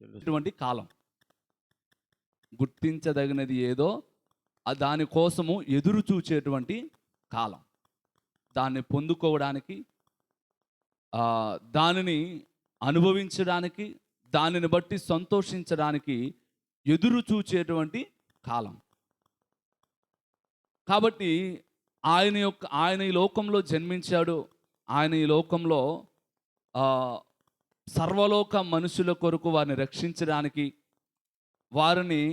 ఇటువంటి కాలం గుర్తించదగినది ఏదో దానికోసము ఎదురు చూచేటువంటి కాలం, దాన్ని పొందుకోవడానికి, దానిని అనుభవించడానికి, దానిని బట్టి సంతోషించడానికి ఎదురు చూచేటువంటి కాలం. కాబట్టి ఆయన ఈ లోకంలో జన్మించాడు. ఆయన ఈ లోకంలో సర్వలోక మనుషుల కొరకు వారిని రక్షించడానికి, వారిని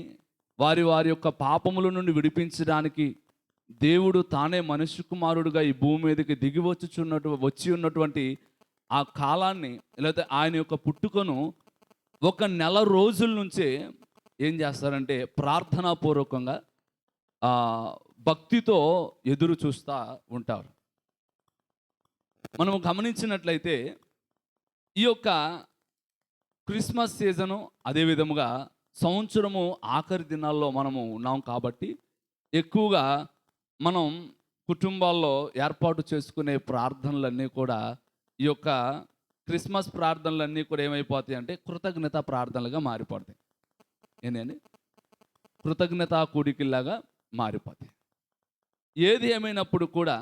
వారి యొక్క పాపముల నుండి విడిపించడానికి దేవుడు తానే మనుష్య కుమారుడుగా ఈ భూమి మీదకి దిగి వచ్చి ఉన్నటువంటి ఆ కాలాన్ని, లేకపోతే ఆయన యొక్క పుట్టుకను 1 నెల రోజుల నుంచే ఏం చేస్తారంటే ప్రార్థనాపూర్వకంగా భక్తితో ఎదురు చూస్తూ ఉంటారు. మనము గమనించినట్లయితే ఈ యొక్క క్రిస్మస్ సీజను, అదేవిధముగా సంవత్సరము ఆఖరి దినాల్లో మనము ఉన్నాం కాబట్టి ఎక్కువగా మనం కుటుంబాల్లో ఏర్పాటు చేసుకునే ప్రార్థనలన్నీ కూడా ఈ యొక్క క్రిస్మస్ ప్రార్థనలన్నీ కూడా ఏమైపోతాయి అంటే కృతజ్ఞత ప్రార్థనలుగా మారిపోతాయి. ఏంటండి, కృతజ్ఞతా కూడికల్లాగా మారిపోతాయి. ఏది ఏమైనప్పుడు కూడా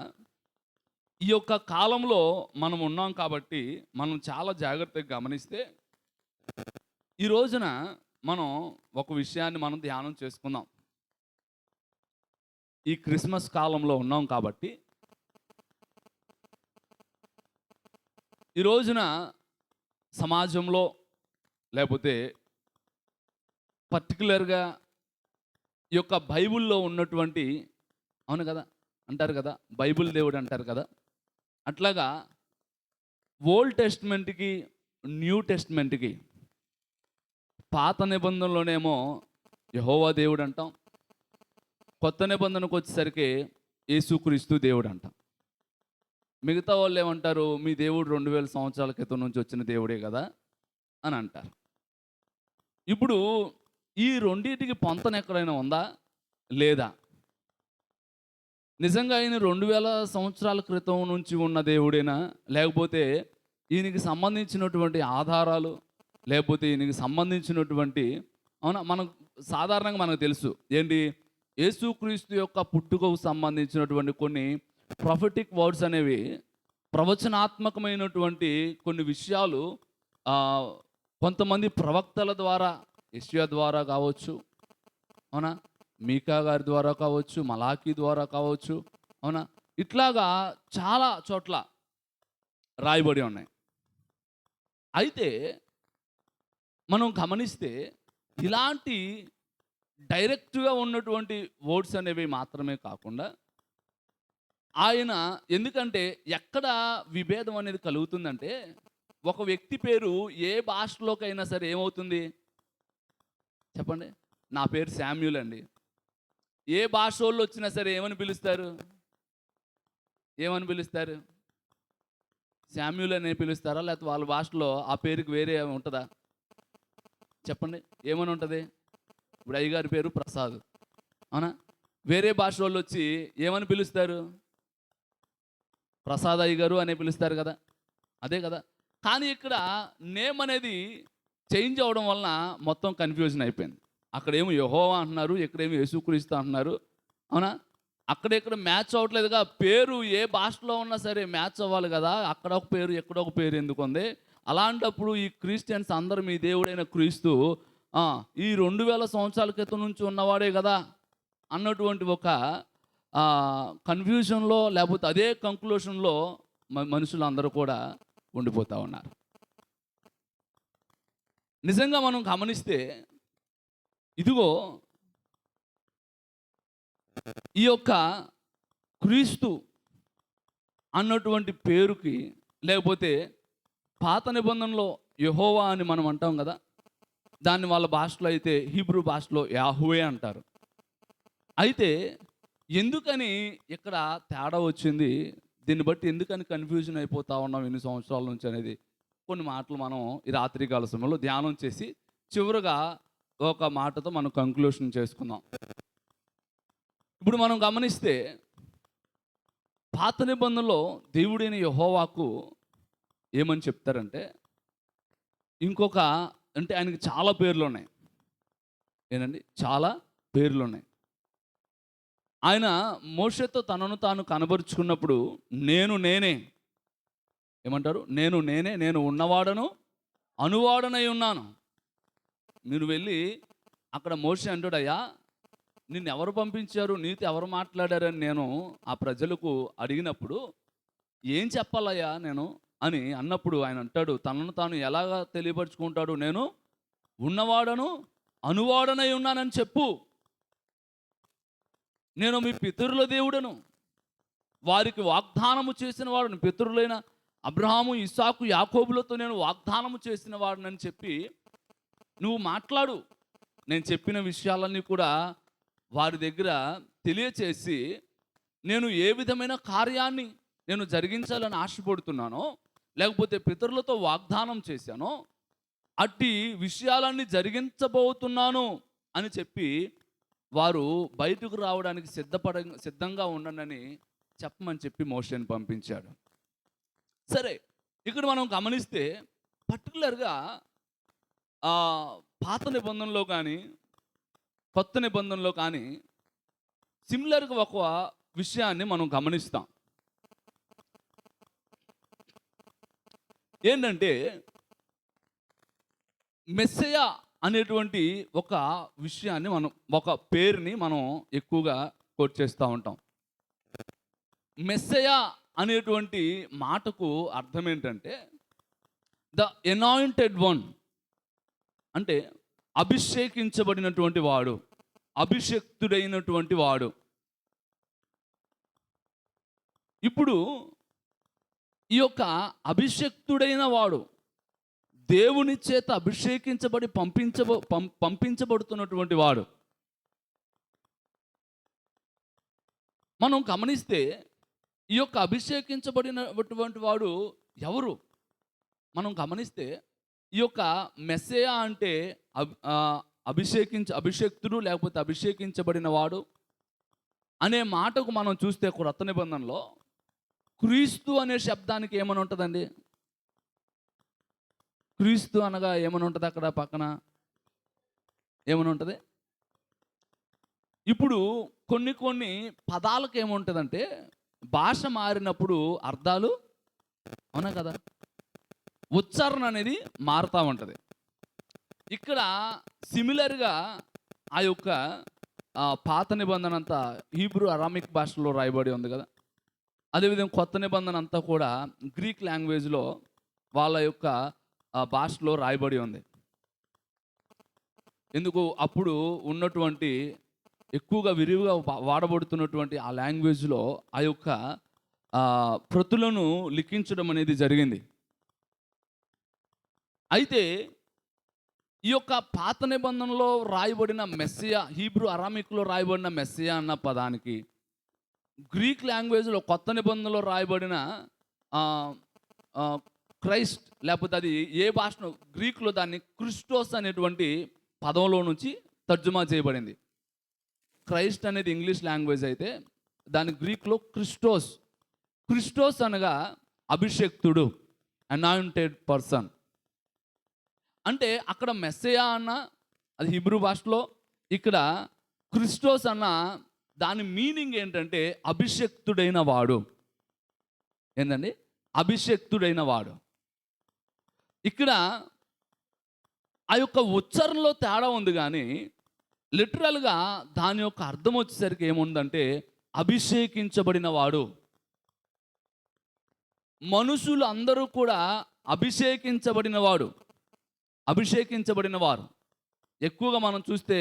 ఈ యొక్క కాలంలో మనం ఉన్నాం కాబట్టి మనం చాలా జాగ్రత్తగా గమనిస్తే ఈ రోజున మనం ఒక విషయాన్ని మనం ధ్యానం చేసుకుందాం. ఈ క్రిస్మస్ కాలంలో ఉన్నాం కాబట్టి ఈ రోజున సమాజంలో, లేకపోతే పర్టికులర్గా ఈ యొక్క బైబిల్లో ఉన్నటువంటి, అవును కదా అంటారు కదా, బైబిల్ దేవుడు అంటారు కదా, అట్లాగా ఓల్డ్ టెస్ట్మెంట్కి న్యూ టెస్ట్మెంట్కి పాత నిబంధనలోనేమో యెహోవా దేవుడు అంటాం, కొత్త నిబంధనకు వచ్చేసరికి యేసుక్రీస్తు దేవుడు అంటాం. మిగతా వాళ్ళు ఏమంటారు, మీ దేవుడు 2000 సంవత్సరాల క్రితం నుంచి వచ్చిన దేవుడే కదా అని అంటారు. ఇప్పుడు ఈ రెండింటికి పొంతన ఎక్కడైనా ఉందా లేదా? నిజంగా ఆయన 2000 సంవత్సరాల క్రితం నుంచి ఉన్న దేవుడేనా, లేకపోతే ఈయనకి సంబంధించినటువంటి ఆధారాలు, లేకపోతే ఈయనకి సంబంధించినటువంటి, అవునా, సాధారణంగా మనకు తెలుసు ఏంటి, యేసుక్రీస్తు యొక్క పుట్టుకకు సంబంధించినటువంటి కొన్ని ప్రొఫెటిక్ వర్డ్స్ అనేవి, ప్రవచనాత్మకమైనటువంటి కొన్ని విషయాలు కొంతమంది ప్రవక్తల ద్వారా, యెషయా ద్వారా కావచ్చు, అవునా, మీకా గారి ద్వారా కావచ్చు, మలాకీ ద్వారా కావచ్చు, అవునా, ఇట్లాగా చాలా చోట్ల రాయబడి ఉన్నాయి. అయితే మనం గమనిస్తే ఇలాంటి డైరెక్ట్గా ఉన్నటువంటి వర్డ్స్ అనేవి మాత్రమే కాకుండా ఆయన, ఎందుకంటే ఎక్కడ విభేదం అనేది కలుగుతుందంటే, ఒక వ్యక్తి పేరు ఏ భాషలోకైనా సరే ఏమవుతుంది చెప్పండి, నా పేరు శామ్యూల్ అండి, ఏ భాష వాళ్ళు వచ్చినా సరే ఏమని పిలుస్తారు, శామ్యూల్ అని పిలుస్తారా, లేకపోతే వాళ్ళ భాషలో ఆ పేరుకి వేరే ఉంటుందా చెప్పండి, ఏమని ఉంటుంది? ఇప్పుడు అయ్యగారి పేరు ప్రసాద్, అవునా, వేరే భాష వాళ్ళు వచ్చి ఏమని పిలుస్తారు? ప్రసాద్ అయ్యగారు అనే పిలుస్తారు కదా, అదే కదా. కానీ ఇక్కడ నేమ్ అనేది చేంజ్ అవ్వడం వలన మొత్తం కన్ఫ్యూజన్ అయిపోయింది. అక్కడేమో యెహోవా అంటున్నారు, ఇక్కడేమో యేసుక్రీస్తు అంటున్నారు, అవునా, అక్కడెక్కడ మ్యాచ్ అవ్వట్లేదుగా. పేరు ఏ భాషలో ఉన్నా సరే మ్యాచ్ అవ్వాలి కదా, అక్కడ ఒక పేరు ఎక్కడ ఒక పేరు ఎందుకు ఉంది? అలాంటప్పుడు ఈ క్రిస్టియన్స్ అందరూ మీ దేవుడైన క్రీస్తు ఈ 2000 సంవత్సరాల క్రితం నుంచి ఉన్నవాడే కదా అన్నటువంటి ఒక కన్ఫ్యూజన్లో, లేకపోతే అదే కంక్లూషన్లో మనుషులు అందరూ కూడా ఉండిపోతూ ఉన్నారు. నిజంగా మనం గమనిస్తే ఇదిగో ఈ యొక్క క్రీస్తు అన్నటువంటి పేరుకి, లేకపోతే పాత నిబంధనలో యెహోవా అని మనం అంటాం కదా, దాన్ని వాళ్ళ భాషలో అయితే హీబ్రూ భాషలో యాహువే అంటారు. అయితే ఎందుకని ఇక్కడ తేడా వచ్చింది, దీన్ని బట్టి ఎందుకని కన్ఫ్యూజన్ అయిపోతా ఉన్నాం ఎన్ని సంవత్సరాల నుంచి అనేది కొన్ని మాటలు మనం ఈ రాత్రికాల సమయంలో ధ్యానం చేసి చివరిగా ఒక మాటతో మనం కంక్లూషన్ చేసుకుందాం. ఇప్పుడు మనం గమనిస్తే పాత నిబంధనలో దేవుడైన యెహోవాకు ఏమని చెప్తారంటే, ఇంకొక అంటే ఆయనకి చాలా పేర్లు ఉన్నాయి. ఏంటండి, చాలా పేర్లు ఉన్నాయి. ఆయన మోషేతో తనను తాను కనబరుచుకున్నప్పుడు నేనే ఏమంటారు, నేను ఉన్నవాడను అనువాడనై ఉన్నాను. మీరు వెళ్ళి అక్కడ మోషే అంటాడు, అయ్యా నిన్ను ఎవరు పంపించారు, నీతో ఎవరు మాట్లాడారని నేను ఆ ప్రజలకు అడిగినప్పుడు ఏం చెప్పాలయ్యా నేను అని అన్నప్పుడు ఆయన అంటాడు, తనను తాను ఎలాగా తెలియపరుచుకుంటాడు, నేను ఉన్నవాడను అనువాడనై ఉన్నానని చెప్పు. నేను మీ పితరుల దేవుడను, వారికి వాగ్దానము చేసిన వాడును, పితరులైన అబ్రహాము ఇస్సాకు యాకోబులతో నేను వాగ్దానము చేసిన వాడినని చెప్పి నువ్వు మాట్లాడు. నేను చెప్పిన విషయాలన్నీ కూడా వారి దగ్గర తెలియచేసి నేను ఏ విధమైన కార్యాన్ని నేను జరిగించాలని ఆశపడుతున్నానో, లేకపోతే పితరులతో వాగ్దానం చేశానో అట్టి విషయాలన్నీ జరిగించబోతున్నాను అని చెప్పి వారు బయటకు రావడానికి సిద్ధంగా ఉండనని చెప్పమని చెప్పి మోషేని పంపించాడు. సరే, ఇక్కడ మనం గమనిస్తే పర్టికులర్గా పాత నిబంధనలో కానీ కొత్త నిబంధనలో కానీ సిమిలర్గా ఒక విషయాన్ని మనం గమనిస్తాం. ఏంటంటే మెస్సయా అనేటువంటి ఒక విషయాన్ని మనం, ఒక పేరుని మనం ఎక్కువగా కోట్ చేస్తూ ఉంటాం. మెస్సయా అనేటువంటి మాటకు అర్థం ఏంటంటే ద ఎనాయింటెడ్ వన్, అంటే అభిషేకించబడినటువంటి వాడు, అభిషక్తుడైనటువంటి వాడు. ఇప్పుడు ఈ యొక్క అభిషక్తుడైన వాడు దేవుని చేత అభిషేకించబడి పంపించబడుతున్నటువంటి వాడు. మనం గమనిస్తే ఈ యొక్క అభిషేకించబడినటువంటి వాడు ఎవరు? మనం గమనిస్తే ఈ యొక్క మెస్సయా అంటే అభిషేక్తుడు లేకపోతే అభిషేకించబడిన వాడు అనే మాటకు మనం చూస్తే క్రొత్త నిబంధనలో క్రీస్తు అనే శబ్దానికి ఏమని ఉంటుందండి? క్రీస్తు అనగా ఏమని ఉంటుంది? అక్కడ పక్కన ఏమని ఉంటుంది? ఇప్పుడు కొన్ని పదాలకు ఏముంటుందంటే భాష మారినప్పుడు అర్థాలు, అవునా కదా, ఉచ్చారణ అనేది మారుతూ ఉంటుంది. ఇక్కడ సిమిలర్గా ఆ యొక్క పాత నిబంధన అంతా హీబ్రూ అరామిక్ భాషలో రాయబడి ఉంది కదా. అదేవిధంగా కొత్త నిబంధన అంతా కూడా గ్రీక్ లాంగ్వేజ్లో వాళ్ళ యొక్క భాషలో రాయబడి ఉంది. ఎందుకు? అప్పుడు ఉన్నటువంటి ఎక్కువగా విరివిగా వాడబడుతున్నటువంటి ఆ లాంగ్వేజ్లో ఆ యొక్క ప్రతులను లిఖించడం అనేది జరిగింది. అయితే ఈ యొక్క పాత నిబంధనలో రాయబడిన మెస్సియా, హీబ్రూ అరామిక్లో రాయబడిన మెస్సియా అన్న పదానికి గ్రీక్ లాంగ్వేజ్లో కొత్త నిబంధనలో రాయబడిన క్రైస్ట్, లేకపోతే అది ఏ భాషను, గ్రీకులో దాన్ని క్రిస్టోస్ అనేటువంటి పదంలో నుంచి తర్జుమా చేయబడింది. క్రైస్ట్ అనేది ఇంగ్లీష్ లాంగ్వేజ్ అయితే దాని గ్రీక్లో క్రిస్టోస్ అనగా అభిషేక్తుడు, అనాయింటెడ్ పర్సన్. అంటే అక్కడ మెస్సయా అన్న అది హిబ్రూ భాషలో, ఇక్కడ క్రిస్టోస్ అన్న దాని మీనింగ్ ఏంటంటే అభిషేక్తుడైన వాడు. ఏంటండి? అభిషేక్తుడైన వాడు. ఇక్కడ ఆ యొక్క ఉచ్చారణలో తేడా ఉంది, కానీ లిటరల్గా దాని యొక్క అర్థం వచ్చేసరికి ఏముందంటే అభిషేకించబడిన వాడు. మనుషులు అందరూ కూడా అభిషేకించబడిన వారు. ఎక్కువగా మనం చూస్తే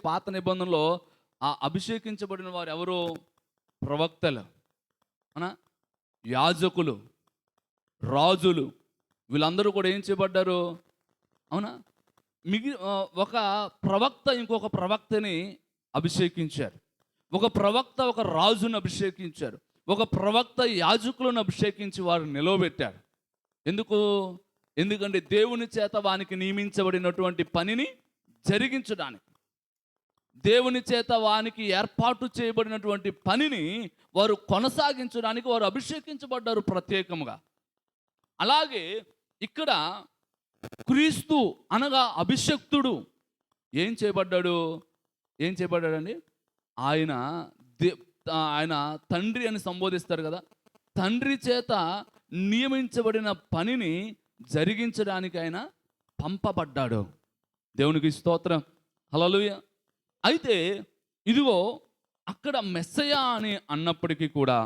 పాత నిబంధనలో ఆ అభిషేకించబడిన వారు ఎవరు? ప్రవక్తలు, అవునా, యాజకులు, రాజులు, వీళ్ళందరూ కూడా ఏం చేయబడ్డారు? అవునా, ఒక ప్రవక్త ఇంకొక ప్రవక్తని అభిషేకించారు, ఒక ప్రవక్త ఒక రాజును అభిషేకించారు, ఒక ప్రవక్త యాజకులను అభిషేకించి వారు నిలవబెట్టారు. ఎందుకంటే దేవుని చేత వానికి నియమించబడినటువంటి పనిని జరిగించడానికి, దేవుని చేత వానికి ఏర్పాటు చేయబడినటువంటి పనిని వారు కొనసాగించడానికి వారు అభిషేకించబడ్డారు ప్రత్యేకంగా. అలాగే ఇక్కడ క్రీస్తు అనగా అభిషక్తుడు ఏం చేయబడ్డాడండి? ఆయన దే ఆయన తండ్రి అని సంబోధిస్తారు కదా. తండ్రి చేత నియమించబడిన పనిని జరిగించడానికి ఆయన పంపబడ్డాడు. దేవునికి స్తోత్రం, హల్లెలూయా. అయితే ఇదిగో అక్కడ మెస్సయా అని అన్నప్పటికీ కూడా,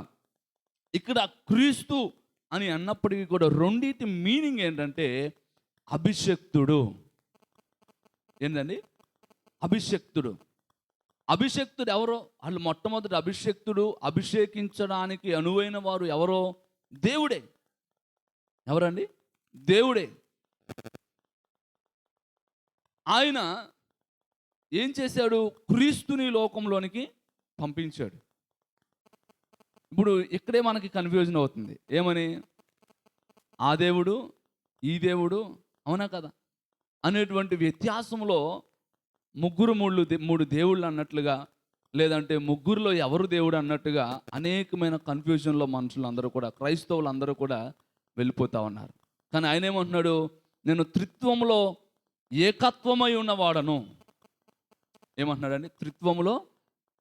ఇక్కడ క్రీస్తు అని అన్నప్పటికీ కూడా రెండింటి మీనింగ్ ఏంటంటే అభిషక్తుడు. ఏంటండి? అభిషక్తుడు. అభిషక్తుడు ఎవరో? వాళ్ళు మొట్టమొదటి అభిషక్తుడు, అభిషేకించడానికి అనువైన వారు ఎవరో? దేవుడే. ఎవరండి? దేవుడే. ఆయన ఏం చేశాడు? క్రీస్తుని లోకంలోనికి పంపించాడు. ఇప్పుడు ఇక్కడే మనకి కన్ఫ్యూజన్ అవుతుంది. ఏమని? ఆ దేవుడు, ఈ దేవుడు, అవునా కదా అనేటువంటి వ్యత్యాసంలో మూడు దేవుళ్ళు అన్నట్లుగా, లేదంటే ముగ్గురులో ఎవరు దేవుడు అన్నట్టుగా అనేకమైన కన్ఫ్యూజన్లో మనుషులు అందరూ కూడా, క్రైస్తవులు అందరూ కూడా వెళ్ళిపోతూ ఉన్నారు. కానీ ఆయన ఏమంటున్నాడు? నేను త్రిత్వంలో ఏకత్వమై ఉన్నవాడను. ఏమంటున్నాడండి? త్రిత్వములో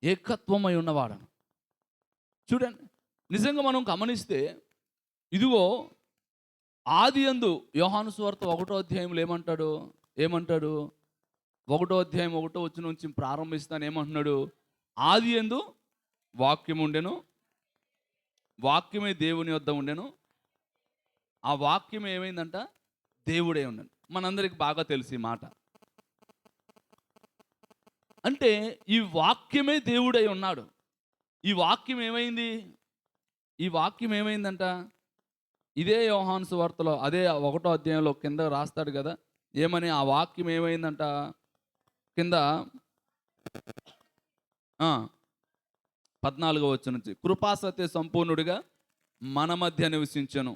ఏకత్వమై ఉన్నవాడను. చూడండి, నిజంగా మనం గమనిస్తే ఇదిగో ఆది యందు యోహాను సువార్త 1వ అధ్యాయంలో ఏమంటాడు? 1వ అధ్యాయం 1వ వచనం నుంచి ప్రారంభిస్తాను. ఏమంటున్నాడు? ఆది యందు వాక్యం ఉండెను, వాక్యమే దేవుని వద్ద ఉండెను, ఆ వాక్యం ఏమైందంట? దేవుడే ఉండను. మనందరికి బాగా తెలిసి మాట. అంటే ఈ వాక్యమే దేవుడై ఉన్నాడు. ఈ వాక్యం ఏమైందంట? ఇదే యోహాను సువార్తలో అదే 1వ అధ్యాయంలో కింద రాస్తాడు కదా. ఏమని? ఆ వాక్యం ఏమైందంట? కింద 14వ వచనం నుంచి, కృపాసత్య సంపూర్ణుడిగా మన మధ్య నివసించెను.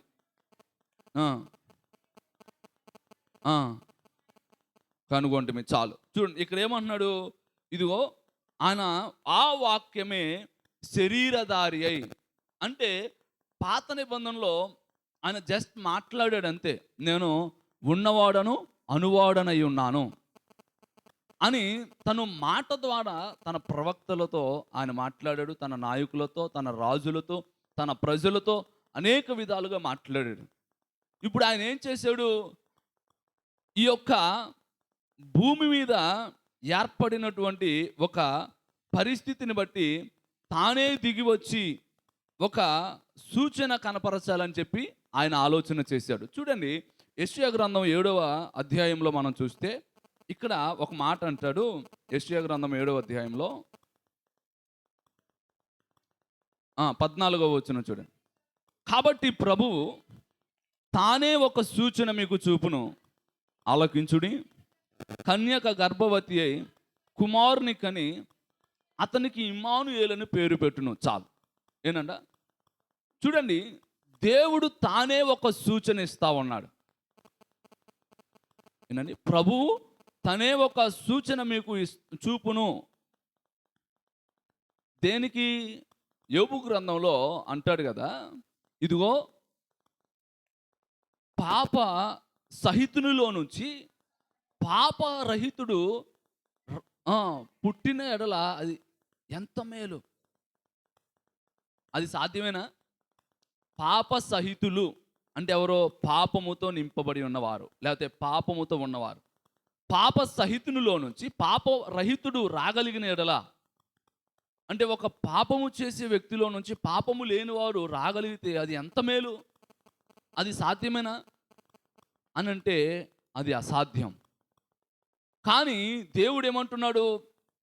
కనుగొంటే చాలు. చూడండి, ఇక్కడ ఏమంటున్నాడు? ఇదిగో ఆయన ఆ వాక్యమే శరీరధారి అయి, అంటే పాత నిబంధనలో ఆయన జస్ట్ మాట్లాడాడు అంతే. నేను ఉన్నవాడను అనువాడనై ఉన్నాను అని తను మాట ద్వారా తన ప్రవక్తలతో ఆయన మాట్లాడాడు. తన నాయకులతో, తన రాజులతో, తన ప్రజలతో అనేక విధాలుగా మాట్లాడాడు. ఇప్పుడు ఆయన ఏం చేశాడు? ఈ యొక్క భూమి మీద ఏర్పడినటువంటి ఒక పరిస్థితిని బట్టి తానే దిగి వచ్చి ఒక సూచన కనపరచాలని చెప్పి ఆయన ఆలోచన చేశాడు. చూడండి, యెషయా గ్రంథం 7వ అధ్యాయంలో మనం చూస్తే ఇక్కడ ఒక మాట అంటాడు. యెషయా గ్రంథం 7వ అధ్యాయంలో 14వ వచనం చూడండి. కాబట్టి ప్రభువు తానే ఒక సూచన మీకు చూపును, ఆలకించుడి. కన్యక గర్భవతి అయి కుమారుని కని అతనికి ఇమ్మానుయేలని పేరు పెట్టును. చాలు. ఏనంట? చూడండి, దేవుడు తానే ఒక సూచన ఇస్తా ఉన్నాడు. ఏనండి? ప్రభువు తనే ఒక సూచన మీకు చూపును. దేనికి? యోబు గ్రంథంలో అంటాడు కదా, ఇదిగో పాప సహితునిలో నుంచి పాపరహితుడు పుట్టిన ఎడల అది ఎంత మేలు. అది సాధ్యమేనా? పాప సహితులు అంటే ఎవరో? పాపముతో నింపబడి ఉన్నవారు, లేకపోతే పాపముతో ఉన్నవారు. పాప సహితునిలో నుంచి పాపరహితుడు రాగలిగిన ఎడల, అంటే ఒక పాపము చేసే వ్యక్తిలో నుంచి పాపము లేనివారు రాగలిగితే అది ఎంత మేలు. అది సాధ్యమేనా అని అంటే అది అసాధ్యం. కానీ దేవుడు ఏమంటున్నాడు?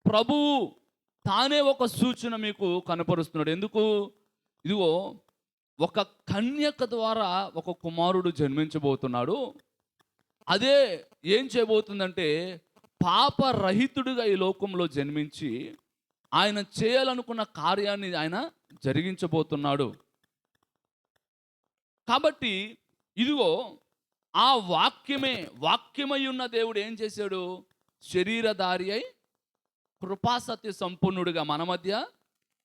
ప్రభువు తానే ఒక సూచన మీకు కనపరుస్తున్నాడు. ఎందుకు? ఇదిగో ఒక కన్యక ద్వారా ఒక కుమారుడు జన్మించబోతున్నాడు. అదే ఏం చేయబోతుందంటే పాపరహితుడిగా ఈ లోకంలో జన్మించి ఆయన చేయాలనుకున్న కార్యాన్ని ఆయన జరిగించబోతున్నాడు. కాబట్టి ఇదిగో ఆ వాక్యమై ఉన్న దేవుడు ఏం చేశాడు? శరీరధారి అయి కృపాసత్య సంపూర్ణుడిగా మన మధ్య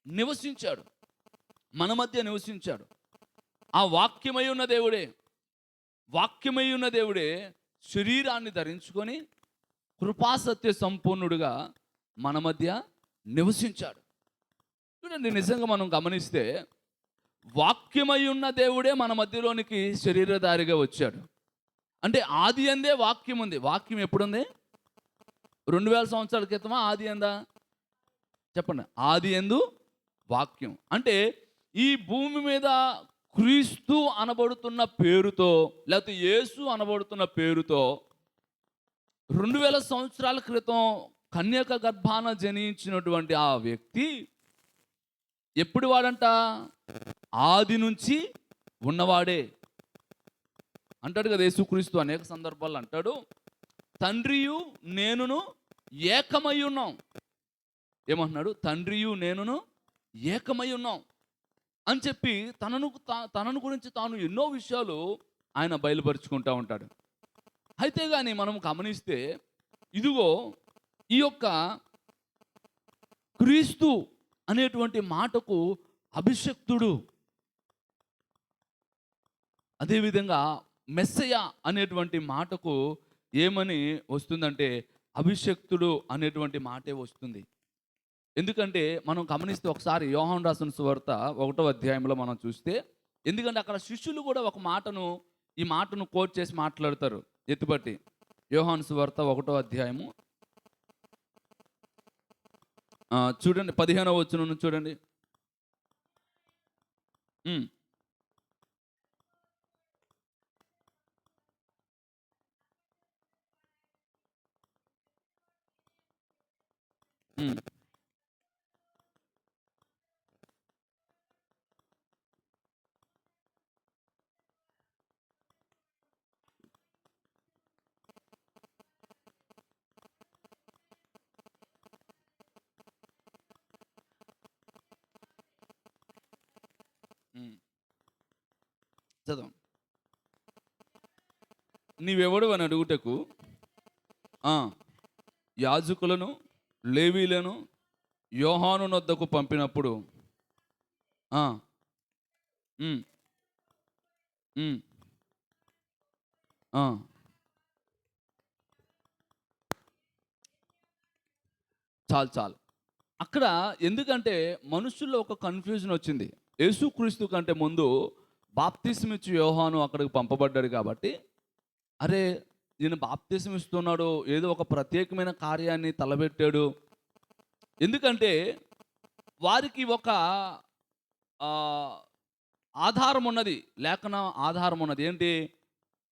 నివసించాడు. ఆ వాక్యమై ఉన్న దేవుడే శరీరాన్ని ధరించుకొని కృపాసత్య సంపూర్ణుడుగా మన మధ్య నివసించాడు. చూడండి, నిజంగా మనం గమనిస్తే వాక్యమై ఉన్న దేవుడే మన మధ్యలోనికి శరీరధారిగా వచ్చాడు. అంటే ఆది అందే వాక్యం ఉంది. వాక్యం ఎప్పుడుంది? 2000 సంవత్సరాల క్రితమా? ఆది అందా? చెప్పండి. ఆది యందు వాక్యం. అంటే ఈ భూమి మీద క్రీస్తు అనబడుతున్న పేరుతో, లేకపోతే యేసు అనబడుతున్న పేరుతో 2000 సంవత్సరాల క్రితం కన్యక గర్భాన జనించినటువంటి ఆ వ్యక్తి ఎప్పుడు వాడంట? ఆది నుంచి ఉన్నవాడే అంటాడు కదా యేసుక్రీస్తు. అనేక సందర్భాల్లో అంటాడు, తండ్రియు నేనును ఏకమై ఉన్నాం. ఏమంటున్నాడు? తండ్రియు నేనును ఏకమై ఉన్నాం అని చెప్పి తనను గురించి తాను ఎన్నో విషయాలు ఆయన బయలుపరుచుకుంటూ ఉంటాడు. అయితే కానీ మనం గమనిస్తే ఇదిగో ఈ యొక్క క్రీస్తు అనేటువంటి మాటకు అభిషక్తుడు, అదేవిధంగా మెస్సయ అనేటువంటి మాటకు ఏమని వస్తుందంటే అభిషక్తుడు అనేటువంటి మాటే వస్తుంది. ఎందుకంటే మనం గమనిస్తే ఒకసారి యోహాను రాసిన సువార్త 1వ అధ్యాయంలో మనం చూస్తే, ఎందుకంటే అక్కడ శిష్యులు కూడా ఈ మాటను కోట్ చేసి మాట్లాడతారు ఎత్తుపట్టి. యోహాను సువార్త 1వ అధ్యాయము చూడండి, 15వ వచనం చూడండి. ఉమ్. ఉమ్. చదవం. నీవెవడు అని అడుగుటకు యాజకులను లేవీలను యోహాను నొద్దకు పంపినప్పుడు ఉమ్, ఉమ్, చాలు. అక్కడ ఎందుకంటే మనుషుల్లో ఒక కన్ఫ్యూజన్ వచ్చింది. యేసుక్రీస్తు కంటే ముందు బాప్తిస్మిచ్చు యోహాను అక్కడికి పంపబడ్డాడు కాబట్టి, అరే ఈయన బాప్తిస్మ ఇస్తున్నాడు, ఏదో ఒక ప్రత్యేకమైన కార్యాన్ని తలబెట్టాడు. ఎందుకంటే వారికి ఒక ఆధారం ఉన్నది, లేఖన ఆధారం ఉన్నది. ఏంటి?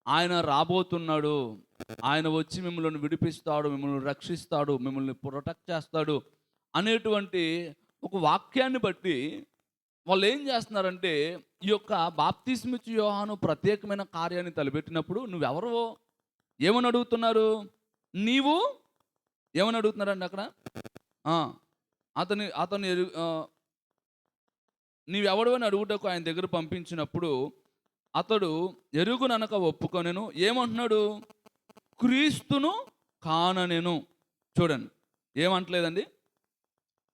ఆయన రాబోతున్నాడు, ఆయన వచ్చి మిమ్మల్ని విడిపిస్తాడు, మిమ్మల్ని రక్షిస్తాడు, మిమ్మల్ని ప్రొటెక్ట్ చేస్తాడు అనేటువంటి ఒక వాక్యాన్ని బట్టి వాళ్ళు ఏం చేస్తున్నారంటే, ఈ యొక్క బాప్తిస్మిచ్చు యోహాను ప్రత్యేకమైన కార్యాన్ని తలపెట్టినప్పుడు నువ్వెవరో ఏమని అడుగుతున్నారు? నీవు ఏమని అడుగుతున్నారండి అక్కడ? అతని నీవెవడు అని అడుగుటకు ఆయన దగ్గర పంపించినప్పుడు అతడు ఎరుగుననక ఒప్పుకొనెను. ఏమంటున్నాడు? క్రీస్తును కాననెను. చూడండి, ఏమంటలేదండి?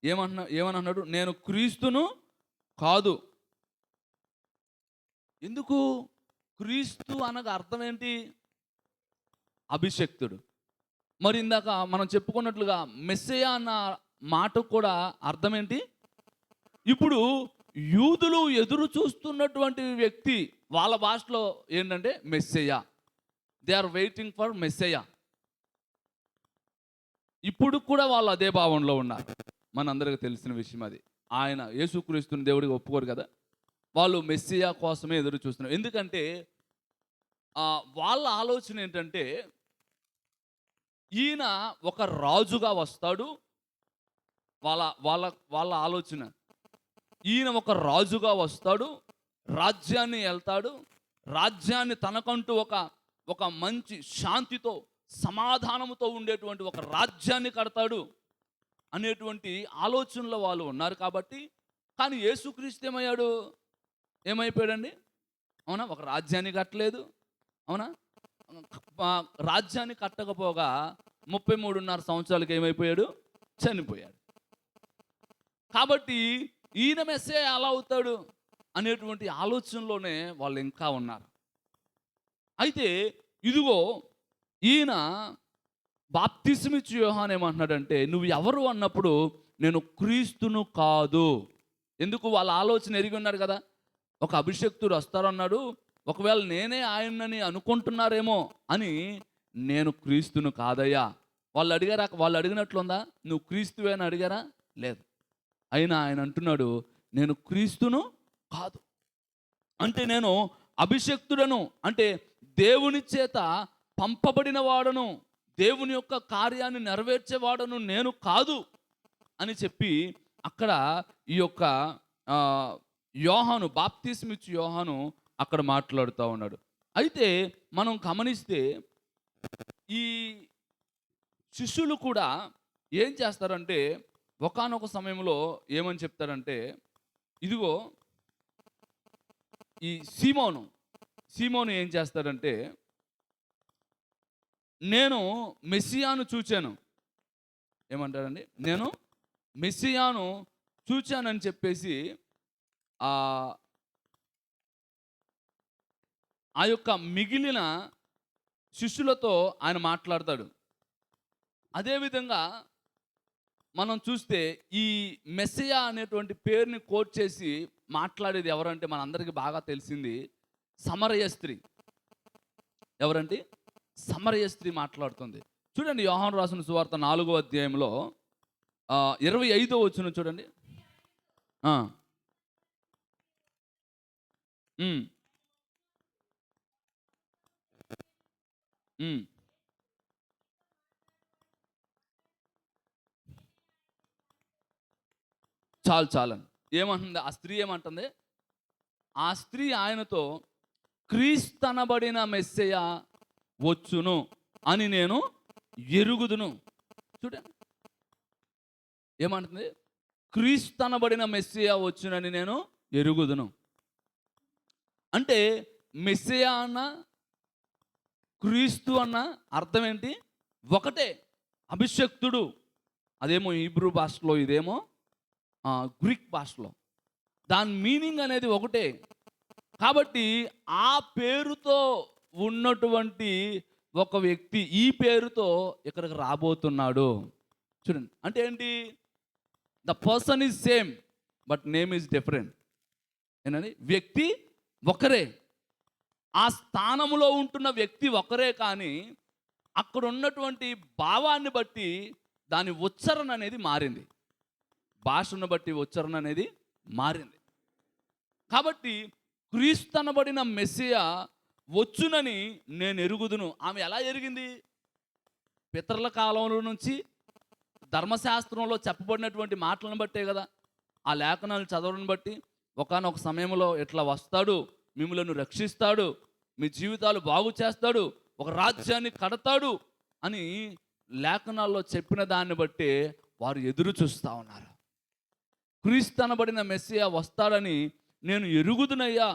ఏమని అన్నాడు? నేను క్రీస్తును కాదు. ఎందుకు? క్రీస్తు అనగా అర్థం ఏంటి? అభిషక్తుడు. మరి ఇందాక మనం చెప్పుకున్నట్లుగా మెస్సయ అన్న మాటకు కూడా అర్థం ఏంటి? ఇప్పుడు యూదులు ఎదురు చూస్తున్నటువంటి వ్యక్తి వాళ్ళ భాషలో ఏంటంటే messiah. They are waiting for messiah. ఇప్పుడు కూడా వాళ్ళు అదే భావంలో ఉన్నారు. మనందరికీ తెలిసిన విషయం అది. ఆయన యేసుక్రీస్తుని దేవుడికి ఒప్పుకోరు కదా, వాళ్ళు మెస్సియా కోసమే ఎదురు చూస్తున్నారు. ఎందుకంటే వాళ్ళ ఆలోచన ఏంటంటే ఈయన ఒక రాజుగా వస్తాడు. వాళ్ళ వాళ్ళ వాళ్ళ ఆలోచన, ఈయన ఒక రాజుగా వస్తాడు, రాజ్యాన్ని వెళ్తాడు, రాజ్యాన్ని తనకంటూ ఒక మంచి శాంతితో సమాధానంతో ఉండేటువంటి ఒక రాజ్యాన్ని కడతాడు అనేటువంటి ఆలోచనలో వాళ్ళు ఉన్నారు. కాబట్టి కానీ యేసుక్రీస్తు ఏమైపోయాడండి? అవునా? ఒక రాజ్యాన్ని కట్టలేదు. అవునా? రాజ్యాన్ని కట్టకపోగా 33.5 సంవత్సరాలకి ఏమైపోయాడు? చనిపోయాడు. కాబట్టి ఈయన మెస్సే అలా అవుతాడు అనేటువంటి ఆలోచనలోనే వాళ్ళు ఇంకా ఉన్నారు. అయితే ఇదిగో ఈయన బాప్తిస్మిచ్చు యోహాను ఏమంటున్నాడంటే, నువ్వు ఎవరు అన్నప్పుడు నేను క్రీస్తును కాదు. ఎందుకు? వాళ్ళ ఆలోచన ఎరిగి ఉన్నారు కదా, ఒక అభిషక్తుడు వస్తారన్నాడు, ఒకవేళ నేనే ఆయనని అనుకుంటున్నారేమో అని, నేను క్రీస్తును కాదయ్యా. వాళ్ళు అడిగారా? వాళ్ళు అడిగినట్లుందా? నువ్వు క్రీస్తువే అని అడిగారా? లేదు. అయినా ఆయన అంటున్నాడు, నేను క్రీస్తును కాదు. అంటే నేను అభిషక్తుడను, అంటే దేవుని చేత పంపబడిన వాడను, దేవుని యొక్క కార్యాన్ని నెరవేర్చేవాడను నేను కాదు అని చెప్పి అక్కడ ఈ యొక్క యోహాను, బాప్తిస్మిచ్చు యోహాను అక్కడ మాట్లాడుతూ ఉన్నాడు. అయితే మనం గమనిస్తే ఈ శిష్యులు కూడా ఏం చేస్తారంటే, ఒకానొక సమయంలో ఏమని చెప్తారంటే, ఇదిగో ఈ సీమోను ఏం చేస్తాడంటే, నేను మెస్సియాను చూచాను. ఏమంటారండి? నేను మెస్సియాను చూచానని చెప్పేసి ఆ యొక్క మిగిలిన శిష్యులతో ఆయన మాట్లాడతాడు. అదేవిధంగా మనం చూస్తే ఈ మెస్సియా అనేటువంటి పేరుని కోట్ చేసి మాట్లాడేది ఎవరంటే మనందరికీ బాగా తెలిసింది సమరయ స్త్రీ. ఎవరంటే? సమరయ స్త్రీ మాట్లాడుతుంది. చూడండి, యోహాను రాసిన సువార్త 4వ అధ్యాయంలో 25వ వచనం చూడండి. చాలని ఏమంటుంది ఆ స్త్రీ? ఏమంటుంది ఆ స్త్రీ ఆయనతో, క్రీస్తనబడిన మెస్సెయ వచ్చును అని నేను ఎరుగుదును. చూడండి ఏమంటుంది? క్రీస్తనబడిన మెస్సెయ వచ్చునని నేను ఎరుగుదును. అంటే మెస్సెయ అన్న క్రీస్తు అన్న అర్థం ఏంటి? ఒకటే, అభిషక్తుడు. అదేమో హీబ్రూ భాషలో, ఇదేమో గ్రీక్ భాషలో. దాని మీనింగ్ అనేది ఒకటే. కాబట్టి ఆ పేరుతో ఉన్నటువంటి ఒక వ్యక్తి ఈ పేరుతో ఇక్కడికి రాబోతున్నాడు. చూడండి, అంటే ఏంటి? The person is same but name is different. ఏంటండి? వ్యక్తి ఒకరే, ఆ స్థానంలో ఉంటున్న వ్యక్తి ఒకరే, కానీ అక్కడ ఉన్నటువంటి భావాన్ని బట్టి దాని ఉచ్చారణ అనేది మారింది. భాషను బట్టి ఉచ్చారణ అనేది మారింది. కాబట్టి క్రీస్తనబడిన మెస్సియా వచ్చునని నేను ఎరుగుదును. ఆమె ఎలా ఎరిగింది? పితరుల కాలంలో నుంచి ధర్మశాస్త్రంలో చెప్పబడినటువంటి మాటలను బట్టే కదా, ఆ లేఖనాలు చదవడం బట్టి, ఒకానొక సమయంలో ఇట్లా వస్తాడు, మిమ్మల్ని రక్షిస్తాడు, మీ జీవితాలు బాగు చేస్తాడు, ఒక రాజ్యాన్ని కడతాడు అని లేఖనాల్లో చెప్పిన దాన్ని బట్టి వారు ఎదురు చూస్తూ ఉన్నారు. క్రీస్తనబడిన మెస్సియా వస్తాడని నేను ఎరుగుదునయ్యా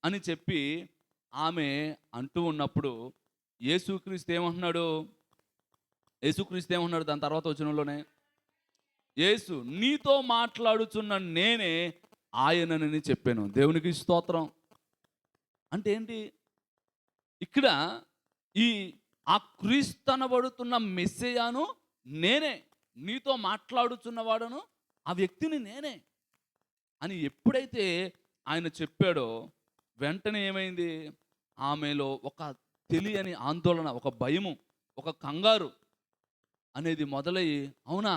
అని చెప్పి ఆమె అంటూ ఉన్నప్పుడు యేసుక్రీస్తు ఏమంటున్నాడు? దాని తర్వాత వచనంలోనే, యేసు నీతో మాట్లాడుచున్న నేనే ఆయనని చెప్పాను. దేవునికి స్తోత్రం. అంటే ఏంటి? ఇక్కడ ఆ క్రీస్తనబడుతున్న మెస్సియాను నేనే, నీతో మాట్లాడుచున్నవాడను ఆ వ్యక్తిని నేనే అని ఎప్పుడైతే ఆయన చెప్పాడో, వెంటనే ఏమైంది? ఆమెలో ఒక తెలియని ఆందోళన, ఒక భయము, ఒక కంగారు అనేది మొదలయ్యి, అవునా?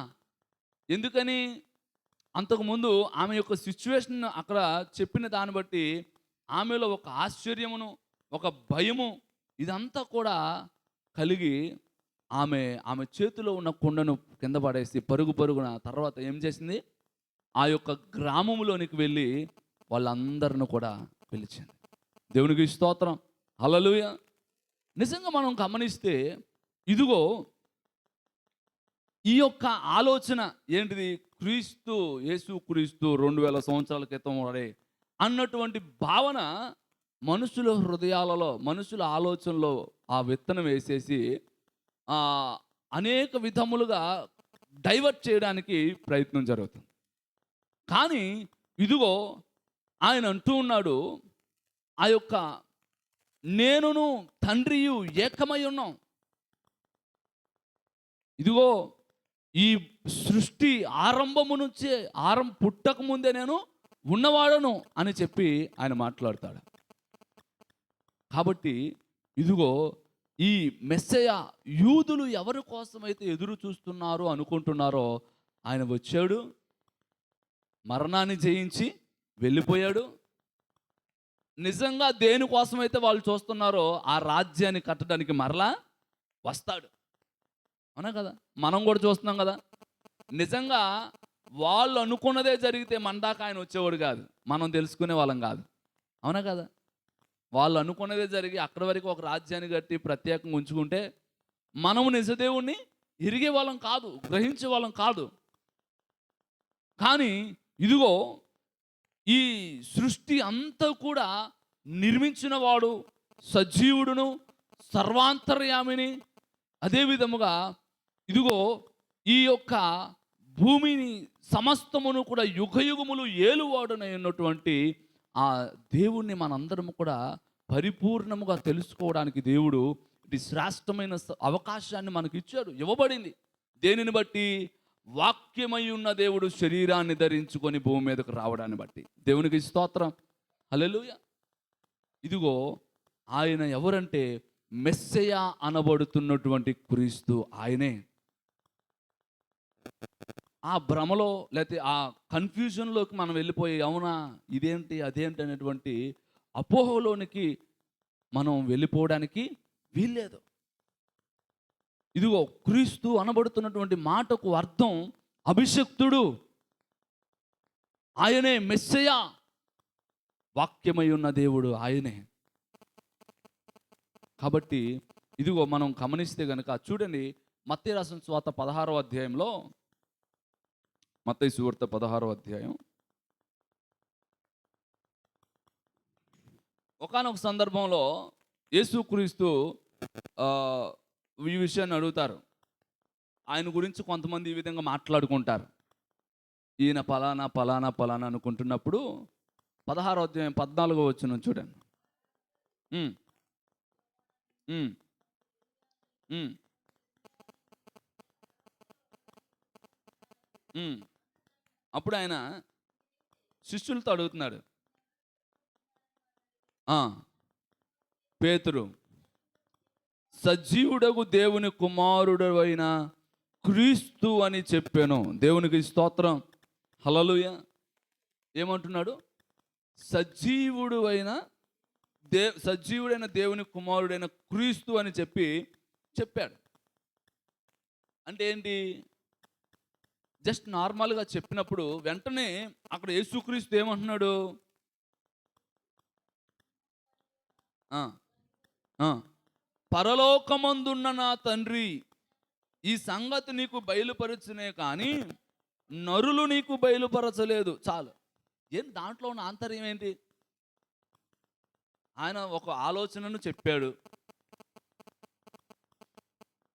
ఎందుకని? అంతకుముందు ఆమె యొక్క సిచ్యువేషన్ అక్కడ చెప్పిన దాన్ని బట్టి ఆమెలో ఒక ఆశ్చర్యమును, ఒక భయము, ఇదంతా కూడా కలిగి ఆమె చేతిలో ఉన్న కుండను కింద పడేసి పరుగున తర్వాత ఏం చేసింది? ఆ యొక్క గ్రామంలోనికి వెళ్ళి వాళ్ళందరిని కూడా పిలిచింది. దేవునికి స్తోత్రం, హల్లెలూయా. నిజంగా మనం గమనిస్తే ఇదిగో ఈ యొక్క ఆలోచన ఏంటిది? యేసు క్రీస్తు 2000 సంవత్సరాల క్రితం వాడే అన్నటువంటి భావన మనుషుల హృదయాలలో, మనుషుల ఆలోచనలో ఆ విత్తనం వేసేసి అనేక విధములుగా డైవర్ట్ చేయడానికి ప్రయత్నం జరుగుతుంది. కానీ ఇదిగో ఆయన అంటూ ఉన్నాడు, ఆ యొక్క నేనును తండ్రియు ఏకమై ఉన్నాం. ఇదిగో ఈ సృష్టి ఆరంభము నుంచే పుట్టక ముందే నేను ఉన్నవాడను అని చెప్పి ఆయన మాట్లాడతాడు. కాబట్టి ఇదిగో ఈ మెస్సయ యూదులు ఎవరి కోసమైతే ఎదురు చూస్తున్నారు అనుకుంటున్నారో ఆయన వచ్చాడు, మరణాన్ని జయించి వెళ్ళిపోయాడు. నిజంగా దేనికోసమైతే వాళ్ళు చూస్తున్నారో ఆ రాజ్యాన్ని కట్టడానికి మరలా వస్తాడు. అవునా కదా? మనం కూడా చూస్తున్నాం కదా. నిజంగా వాళ్ళు అనుకున్నదే జరిగితే మన దాకా ఆయన వచ్చేవాడు కాదు, మనం తెలుసుకునే వాళ్ళం కాదు. అవునా కదా? వాళ్ళు అనుకున్నదే జరిగి అక్కడి వరకు ఒక రాజ్యాన్ని కట్టి ప్రత్యేకంగా ఉంచుకుంటే మనము నిజదేవుణ్ణి ఎరిగే వాళ్ళం కాదు, గ్రహించే వాళ్ళం కాదు. కానీ ఇదిగో ఈ సృష్టి అంతా కూడా నిర్మించిన వాడు సజీవుడును, సర్వాంతర్యామిని, అదే విధముగా ఇదిగో ఈ యొక్క భూమిని సమస్తమును కూడా యుగయుగములు ఏలువాడునై ఉన్నటువంటి ఆ దేవుణ్ణి మనందరము కూడా పరిపూర్ణముగా తెలుసుకోవడానికి దేవుడు ఇది శ్రేష్టమైన అవకాశాన్ని మనకి ఇచ్చాడు, ఇవ్వబడింది. దేనిని బట్టి? వాక్యమై ఉన్న దేవుడు శరీరాన్ని ధరించుకొని భూమి మీదకు రావడాన్ని బట్టి. దేవునికి స్తోత్రం, హల్లెలూయా. ఇదిగో ఆయన ఎవరంటే మెస్సయ అనబడుతున్నటువంటి క్రీస్తు ఆయనే. ఆ భ్రమలో లేకపోతే ఆ కన్ఫ్యూజన్లోకి మనం వెళ్ళిపోయి అవునా ఇదేంటి అదేంటి అనేటువంటి అపోహలోనికి మనం వెళ్ళిపోవడానికి వీల్లేదు. ఇదిగో క్రీస్తు అనబడుతున్నటువంటి మాటకు అర్థం అభిషక్తుడు, ఆయనే మెస్సయ, వాక్యమై ఉన్న దేవుడు ఆయనే. కాబట్టి ఇదిగో మనం గమనిస్తే కనుక చూడండి, మత్తయి రాసిన సువార్త 16వ అధ్యాయంలో, మత్తయి సువార్త 16వ అధ్యాయం, ఒకానొక సందర్భంలో యేసుక్రీస్తు ఈ విషయాన్ని అడుగుతారు. ఆయన గురించి కొంతమంది ఈ విధంగా మాట్లాడుకుంటారు. ఈయన పలానా పలానా పలానా అనుకుంటున్నప్పుడు 16వ అధ్యాయం 14వ వచనం చూడండి. అప్పుడు ఆయన శిష్యులతో అడుగుతున్నాడు, పేతురు, సజీవుడగు దేవుని కుమారుడవైన క్రీస్తు అని చెప్పాను. దేవునికి స్తోత్రం, హల్లెలూయా. ఏమంటున్నాడు? సజీవుడైన దేవుని కుమారుడైన క్రీస్తు అని చెప్పాడు. అంటే ఏంటి? జస్ట్ నార్మల్గా చెప్పినప్పుడు వెంటనే అక్కడ యేసుక్రీస్తు ఏమంటున్నాడు? పరలోకమందున్న నా తండ్రి ఈ సంగతి నీకు బయలుపరచునే కానీ నరులు నీకు బయలుపరచలేదు. చాలు. ఏం దాంట్లో ఉన్న ఆంతర్యం ఏంటి? ఆయన ఒక ఆలోచనను చెప్పాడు.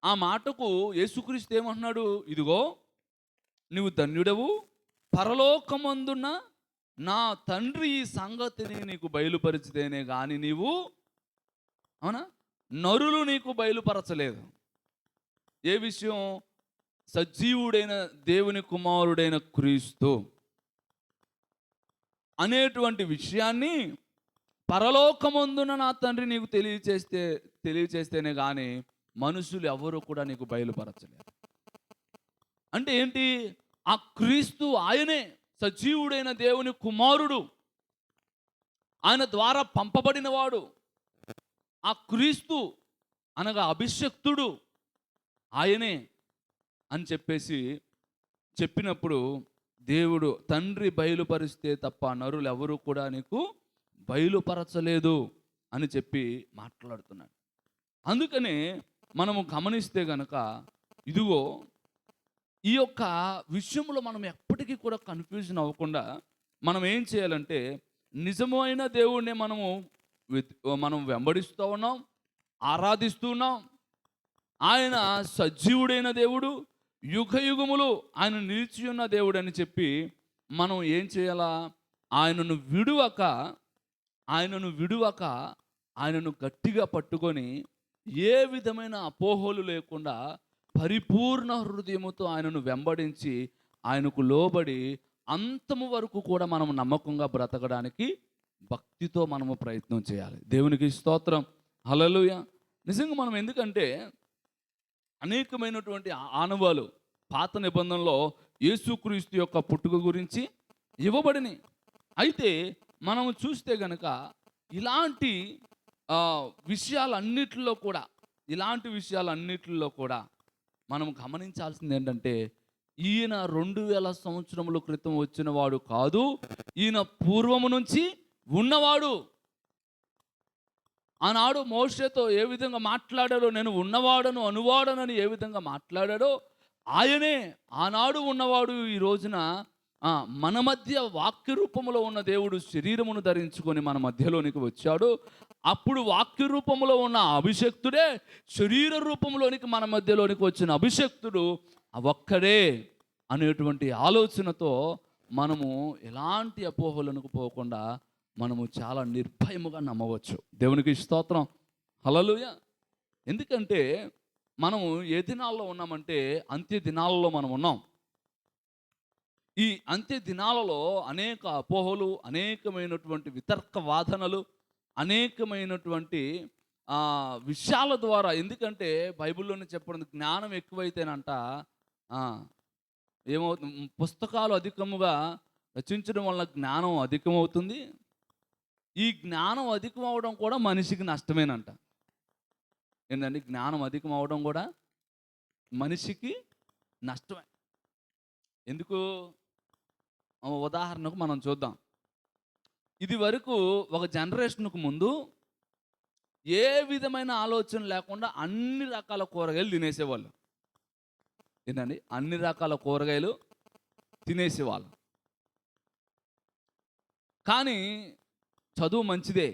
ఆ మాటకు యేసుక్రీస్తు ఏమంటున్నాడు? ఇదిగో నువ్వు ధన్యుడవు, పరలోకమందున్న నా తండ్రి ఈ సంగతిని నీకు బయలుపరిచితేనే కానీ నీవు, అవునా, నరులు నీకు బయలుపరచలేదు. ఏ విషయం? సజీవుడైన దేవుని కుమారుడైన క్రీస్తు అనేటువంటి విషయాన్ని పరలోకమందున నా తండ్రి నీకు తెలియచేస్తేనే కానీ మనుషులు ఎవరు కూడా నీకు బయలుపరచలేదు. అంటే ఏంటి? ఆ క్రీస్తు ఆయనే సజీవుడైన దేవుని కుమారుడు, ఆయన ద్వారా పంపబడినవాడు. ఆ క్రీస్తు అనగా అభిషక్తుడు ఆయనే అని చెప్పినప్పుడు దేవుడు తండ్రి బయలుపరిస్తే తప్ప నరులు ఎవరు కూడా నీకు బయలుపరచలేదు అని చెప్పి మాట్లాడుతున్నాడు. అందుకనే మనము గమనిస్తే గనక ఇదిగో ఈ యొక్క విషయంలో మనం ఎప్పటికీ కూడా కన్ఫ్యూజన్ అవ్వకుండా మనం ఏం చేయాలంటే నిజమైన దేవుణ్ణి మనం వెంబడిస్తూ ఉన్నాం, ఆరాధిస్తూ ఉన్నాం. ఆయన సజీవుడైన దేవుడు, యుగయుగములు ఆయన నిలిచి ఉన్న దేవుడు అని చెప్పి మనం ఏం చేయాలా? ఆయనను విడువక ఆయనను గట్టిగా పట్టుకొని ఏ విధమైన అపోహలు లేకుండా పరిపూర్ణ హృదయముతో ఆయనను వెంబడించి ఆయనకు లోబడి అంతము వరకు కూడా మనం నమ్మకంగా బ్రతకడానికి భక్తితో మనము ప్రయత్నం చేయాలి. దేవునికి స్తోత్రం. హల్లెలూయా. నిజంగా మనం ఎందుకంటే అనేకమైనటువంటి ఆనవాలు పాత నిబంధనలో యేసుక్రీస్తు యొక్క పుట్టుక గురించి ఇవ్వబడినాయి. అయితే మనం చూస్తే గనక ఇలాంటి విషయాలన్నిటిలో కూడా మనం గమనించాల్సింది ఏంటంటే, ఈయన 2000 సంవత్సరముల క్రితం వచ్చిన వాడు కాదు, ఈయన పూర్వము నుంచి ఉన్నవాడు. ఆనాడు మోషేతో ఏ విధంగా మాట్లాడాడో, నేను ఉన్నవాడను అనువాడనని ఏ విధంగా మాట్లాడాడో ఆయనే ఆనాడు ఉన్నవాడు. ఈ రోజున మన మధ్య వాక్య రూపంలో ఉన్న దేవుడు శరీరమును ధరించుకొని మన మధ్యలోనికి వచ్చాడు. అప్పుడు వాక్య రూపంలో ఉన్న అభిషక్తుడే శరీర రూపంలోనికి మన మధ్యలోనికి వచ్చిన అభిషక్తుడు ఒక్కడే అనేటువంటి ఆలోచనతో మనము ఎలాంటి అపోహలకు పోకుండా మనము చాలా నిర్భయముగా నమ్మవచ్చు. దేవునికి స్తోత్రం. హల్లెలూయా. ఎందుకంటే మనము ఏ దినాల్లో ఉన్నామంటే అంత్య దినాలలో మనం ఉన్నాం. ఈ అంత్య దినాలలో అనేక అపోహలు, అనేకమైనటువంటి వితర్క వాదనలు, అనేకమైనటువంటి విషయాల ద్వారా, ఎందుకంటే బైబిల్లోనే చెప్పడం జ్ఞానం ఎక్కువైతేనంట ఏమవుతుంది, పుస్తకాలు అధికముగా రచించడం వల్ల జ్ఞానం అధికమవుతుంది. ఈ జ్ఞానం అధికం అవడం కూడా మనిషికి నష్టమేనంట. ఏంటండి, జ్ఞానం అధికం అవడం కూడా మనిషికి నష్టమే. ఎందుకు? ఉదాహరణకు మనం చూద్దాం. ఇది వరకు ఒక జనరేషన్కు ముందు ఏ విధమైన ఆలోచన లేకుండా అన్ని రకాల కూరగాయలు తినేసేవాళ్ళు. ఏంటండి, అన్ని రకాల కూరగాయలు తినేసేవాళ్ళు. కానీ చదువు మంచిదే,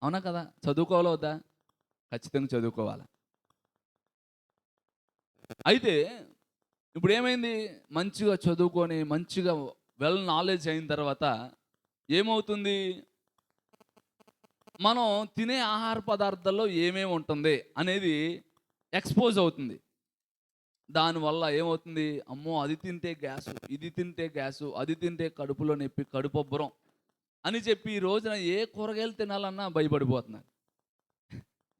అవునా కదా? చదువుకోవాలా వద్దా? ఖచ్చితంగా చదువుకోవాలి. అయితే ఇప్పుడు ఏమైంది, మంచిగా చదువుకొని మంచిగా వెల్ నాలెడ్జ్ అయిన తర్వాత ఏమవుతుంది, మనం తినే ఆహార పదార్థాల్లో ఏమేమి ఉంటుంది అనేది ఎక్స్పోజ్ అవుతుంది. దానివల్ల ఏమవుతుంది, అమ్మో అది తింటే గ్యాసు, ఇది తింటే గ్యాసు, అది తింటే కడుపులో నొప్పి, కడుపొబ్బరం అని చెప్పి ఈ రోజున ఏ కూరగాయలు తినాలన్నా భయపడిపోతున్నారు.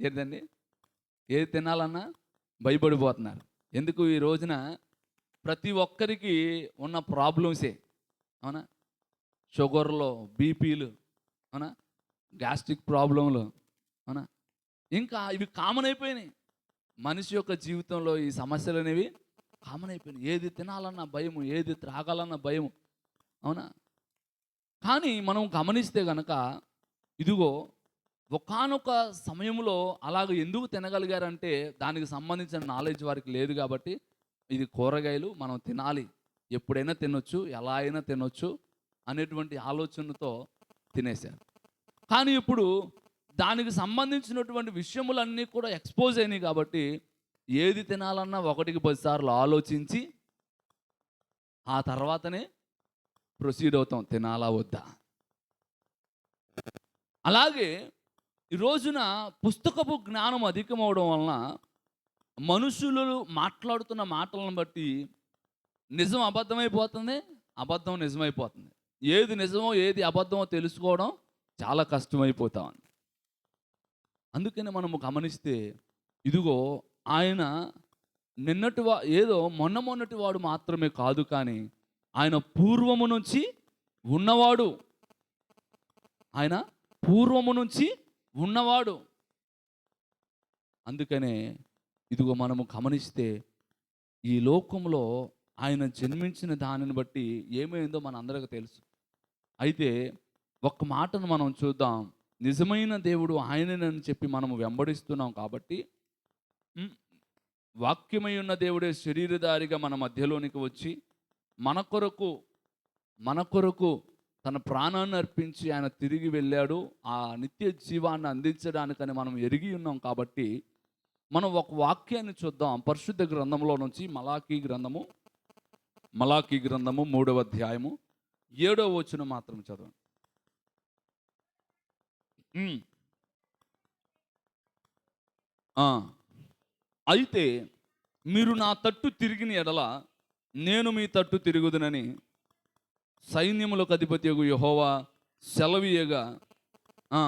ఏంటండి, ఏది తినాలన్నా భయపడిపోతున్నారు. ఎందుకు? ఈ రోజున ప్రతి ఒక్కరికి ఉన్న ప్రాబ్లమ్సే, అవునా? షుగర్లో, బీపీలు, అవునా, గ్యాస్ట్రిక్ ప్రాబ్లంలు, అవునా, ఇంకా ఇవి కామన్ అయిపోయినాయి. మనిషి యొక్క జీవితంలో ఈ సమస్యలు అనేవి కామన్ అయిపోయినాయి. ఏది తినాలన్న భయము, ఏది త్రాగాలన్న భయము, అవునా? కానీ మనం గమనిస్తే గనక ఇదిగో ఒకానొక సమయంలో అలాగ ఎందుకు తినగలిగారంటే దానికి సంబంధించిన నాలెడ్జ్ వారికి లేదు కాబట్టి, ఇది కూరగాయలు మనం తినాలి, ఎప్పుడైనా తినొచ్చు, ఎలా అయినా తినొచ్చు అనేటువంటి ఆలోచనతో తినేశారు. కానీ ఇప్పుడు దానికి సంబంధించినటువంటి విషయములన్నీ కూడా ఎక్స్పోజ్ అయినాయి కాబట్టి ఏది తినాలన్నా 1కి 10 సార్లు ఆలోచించి ఆ తర్వాతనే ప్రొసీడ్ అవుతాం, తినాలా వద్దా. అలాగే ఈ రోజున పుస్తకపు జ్ఞానం అధికమవడం వలన మనుషులు మాట్లాడుతున్న మాటలను బట్టి నిజం అబద్ధమైపోతుంది, అబద్ధం నిజమైపోతుంది. ఏది నిజమో ఏది అబద్ధమో తెలుసుకోవడం చాలా కష్టమైపోతాం. అందుకని మనము గమనిస్తే ఇదిగో ఆయన ఏదో మొన్నటి వాడు మాత్రమే కాదు, కానీ ఆయన పూర్వము నుంచి ఉన్నవాడు. ఆయన పూర్వము నుంచి ఉన్నవాడు. అందుకనే ఇదిగో మనము గమనిస్తే ఈ లోకంలో ఆయన జన్మించిన దానిని బట్టి ఏమైందో మన అందరికీ తెలుసు. అయితే ఒక్క మాటను మనం చూద్దాం. నిజమైన దేవుడు ఆయనని చెప్పి మనము వెంబడిస్తున్నాం కాబట్టి, వాక్యమై ఉన్న దేవుడే శరీరధారిగా మన మధ్యలోనికి వచ్చి మన కొరకు తన ప్రాణాన్ని అర్పించి ఆయన తిరిగి వెళ్ళాడు. ఆ నిత్య జీవాన్ని అందించడానికని మనం ఎరిగి ఉన్నాం కాబట్టి మనం ఒక వాక్యాన్ని చూద్దాం. పరిశుద్ధ గ్రంథంలో నుంచి మలాకీ గ్రంథము 3వ అధ్యాయము 7వ వచనం మాత్రం చదవండి. అయితే మీరు నా తట్టు తిరిగిన ఎడల నేను మీ తట్టు తిరుగుదునని సైన్యములకు అధిపతియగు యెహోవా సెలవీయగా. ఆ,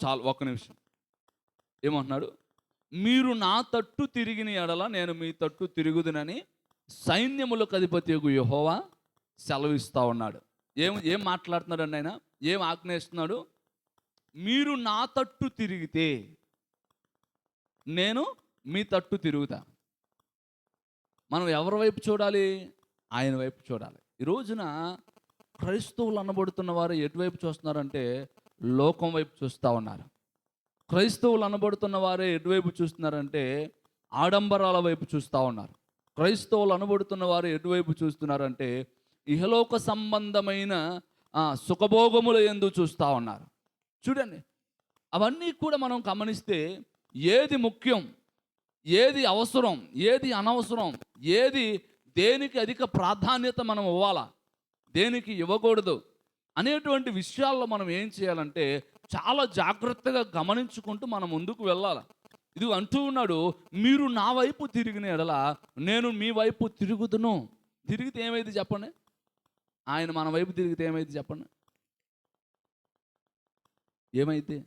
చాలు, ఒక్క నిమిషం. ఏమంటున్నాడు? మీరు నా తట్టు తిరిగిన ఎడల నేను మీ తట్టు తిరుగుదునని సైన్యములకు అధిపతియగు యెహోవా సెలవిస్తా ఉన్నాడు. ఏం మాట్లాడుతున్నాడు ఆయన? ఏం ఆజ్ఞయిస్తున్నాడు? మీరు నా తట్టు తిరిగితే నేను మీ తట్టు తిరుగుతా. మనం ఎవరి వైపు చూడాలి? ఆయన వైపు చూడాలి. ఈ రోజున క్రైస్తవులు అనబడుతున్న వారు ఎటువైపు చూస్తున్నారంటే లోకం వైపు చూస్తూ ఉన్నారు. క్రైస్తవులు అనబడుతున్న వారే ఎటువైపు చూస్తున్నారంటే ఆడంబరాల వైపు చూస్తూ ఉన్నారు. క్రైస్తవులు అనబడుతున్న వారు ఎటువైపు చూస్తున్నారంటే ఇహలోక సంబంధమైన సుఖభోగముల యందు చూస్తూ ఉన్నారు. చూడండి, అవన్నీ కూడా మనం గమనిస్తే ఏది ముఖ్యం, ఏది అవసరం, ఏది అనవసరం, ఏది దేనికి అధిక ప్రాధాన్యత మనం ఇవ్వాలా, దేనికి ఇవ్వకూడదు అనేటువంటి విషయాల్లో మనం ఏం చేయాలంటే చాలా జాగ్రత్తగా గమనించుకుంటూ మనం ముందుకు వెళ్ళాలి. ఇది అంటూ ఉన్నాడు, మీరు నా వైపు తిరిగిన ఎడల నేను మీ వైపు తిరుగుదును. తిరిగితే ఏమైంది చెప్పండి? ఆయన మన వైపు తిరిగితే ఏమైంది చెప్పండి? ఏమైతే